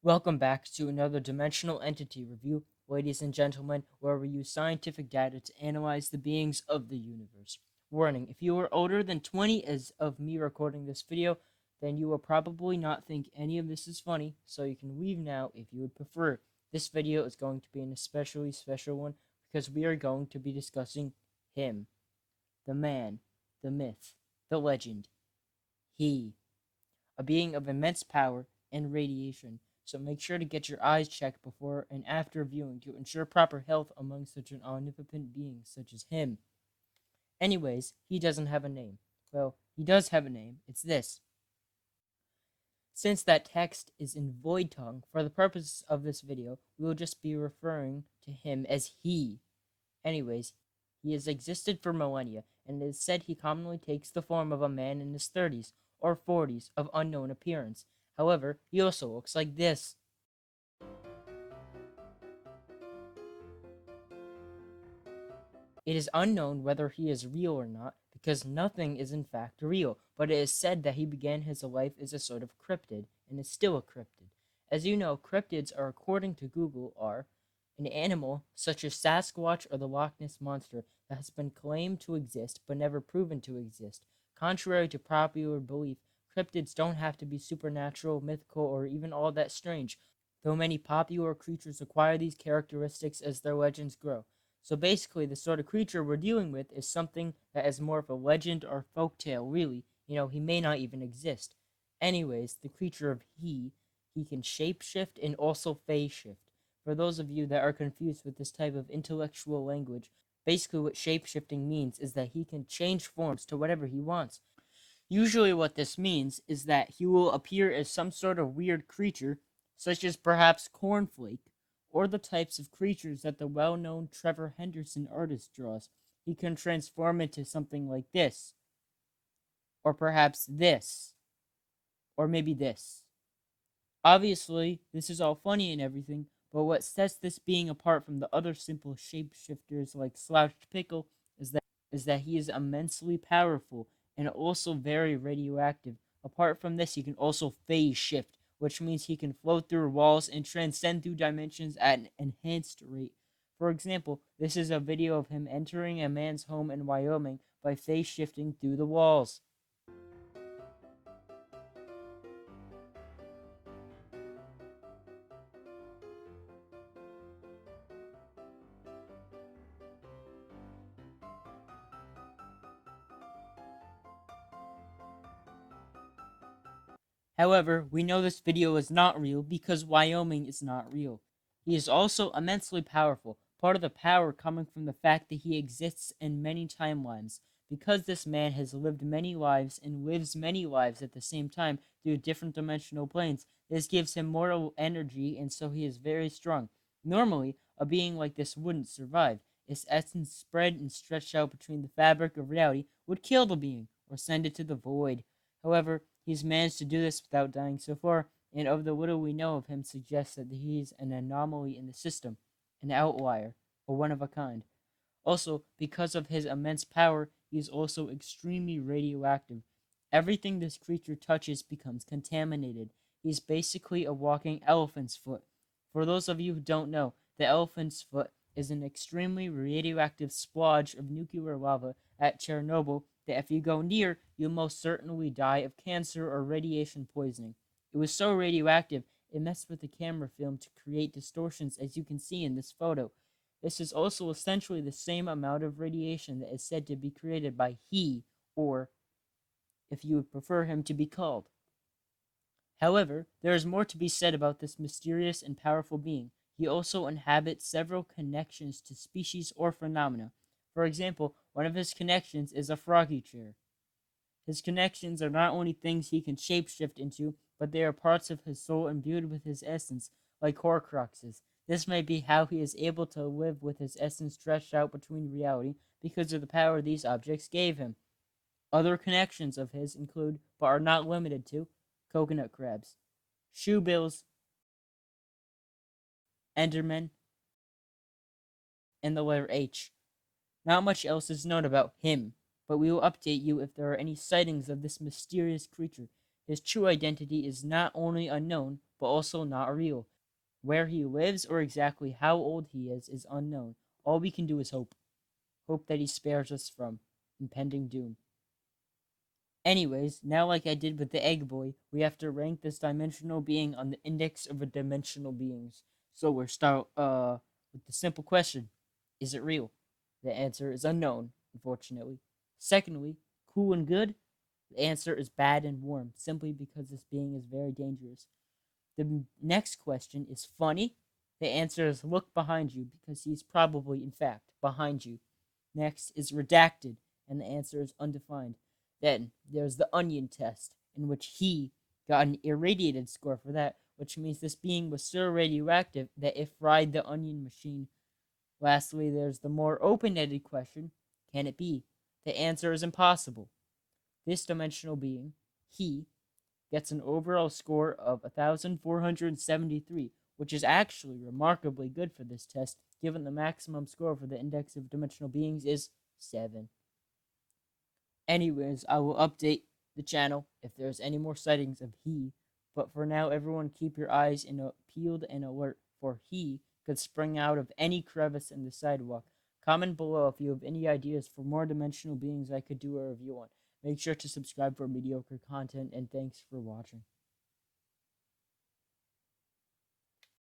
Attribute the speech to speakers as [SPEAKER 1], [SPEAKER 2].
[SPEAKER 1] Welcome back to another dimensional entity review, ladies and gentlemen, where we use scientific data to analyze the beings of the universe. Warning, if you are older than 20 as of me recording this video, then you will probably not think any of this is funny, so you can leave now if you would prefer. This video is going to be an especially special one because we are going to be discussing him, the man, the myth, the legend, he, a being of immense power and radiation, so make sure to get your eyes checked before and after viewing to ensure proper health among such an omnipotent being such as him. Anyways, he doesn't have a name. Well, he does have a name. It's this. Since that text is in void tongue, for the purposes of this video, we will just be referring to him as he. Anyways, he has existed for millennia, and it is said he commonly takes the form of a man in his 30s or 40s of unknown appearance. However, he also looks like this. It is unknown whether he is real or not, because nothing is in fact real, but it is said that he began his life as a sort of cryptid, and is still a cryptid. As you know, cryptids are, according to Google, are an animal such as Sasquatch or the Loch Ness Monster that has been claimed to exist but never proven to exist. Contrary to popular belief, cryptids don't have to be supernatural, mythical, or even all that strange, though many popular creatures acquire these characteristics as their legends grow. So basically, the sort of creature we're dealing with is something that is more of a legend or folktale, really. He may not even exist. Anyways, the creature of he can shapeshift and also phase shift. For those of you that are confused with this type of intellectual language, basically what shapeshifting means is that he can change forms to whatever he wants. Usually what this means is that he will appear as some sort of weird creature, such as perhaps Cornflake, or the types of creatures that the well-known Trevor Henderson artist draws. He can transform into something like this, or perhaps this, or maybe this. Obviously, this is all funny and everything, but what sets this being apart from the other simple shapeshifters like Slouched Pickle is that he is immensely powerful and also very radioactive. Apart from this, he can also phase shift, which means he can float through walls and transcend through dimensions at an enhanced rate. For example, this is a video of him entering a man's home in Wyoming by phase shifting through the walls. However, we know this video is not real because Wyoming is not real. He is also immensely powerful, part of the power coming from the fact that he exists in many timelines. Because this man has lived many lives and lives many lives at the same time through different dimensional planes, this gives him mortal energy, and so he is very strong. Normally, a being like this wouldn't survive. Its essence spread and stretched out between the fabric of reality would kill the being, or send it to the void. However, he's managed to do this without dying so far, and of the little we know of him suggests that he's an anomaly in the system, an outlier, a one of a kind. Also, because of his immense power, he is also extremely radioactive. Everything this creature touches becomes contaminated. He's basically a walking elephant's foot. For those of you who don't know, the elephant's foot is an extremely radioactive splodge of nuclear lava at Chernobyl that if you go near, you'll most certainly die of cancer or radiation poisoning. It was so radioactive, it messed with the camera film to create distortions as you can see in this photo. This is also essentially the same amount of radiation that is said to be created by he, or, if you would prefer him to be called. However, there is more to be said about this mysterious and powerful being. He also inhabits several connections to species or phenomena. For example, one of his connections is a froggy chair. His connections are not only things he can shapeshift into, but they are parts of his soul imbued with his essence, like Horcruxes. This may be how he is able to live with his essence stretched out between reality because of the power these objects gave him. Other connections of his include, but are not limited to, coconut crabs, shoebills, endermen, and the letter H. Not much else is known about him, but we will update you if there are any sightings of this mysterious creature. His true identity is not only unknown, but also not real. Where he lives or exactly how old he is unknown. All we can do is hope. Hope that he spares us from impending doom. Anyways, now like I did with the egg boy, we have to rank this dimensional being on the index of a dimensional beings. So we're start with the simple question: is it real? The answer is unknown, unfortunately. Secondly, cool and good. The answer is bad and warm, simply because this being is very dangerous. The next question is funny. The answer is look behind you, because he's probably, in fact, behind you. Next is redacted, and the answer is undefined. Then there's the onion test, in which he got an irradiated score for that, which means this being was so radioactive that it fried the onion machine. Lastly, there's the more open-ended question: can it be? The answer is impossible. This dimensional being, he, gets an overall score of 1,473, which is actually remarkably good for this test, given the maximum score for the index of dimensional beings is 7. Anyways, I will update the channel if there's any more sightings of he, but for now, everyone keep your eyes peeled and alert, for he could spring out of any crevice in the sidewalk. Comment below if you have any ideas for more dimensional beings I could do a review on. Make sure to subscribe for mediocre content, and thanks for watching.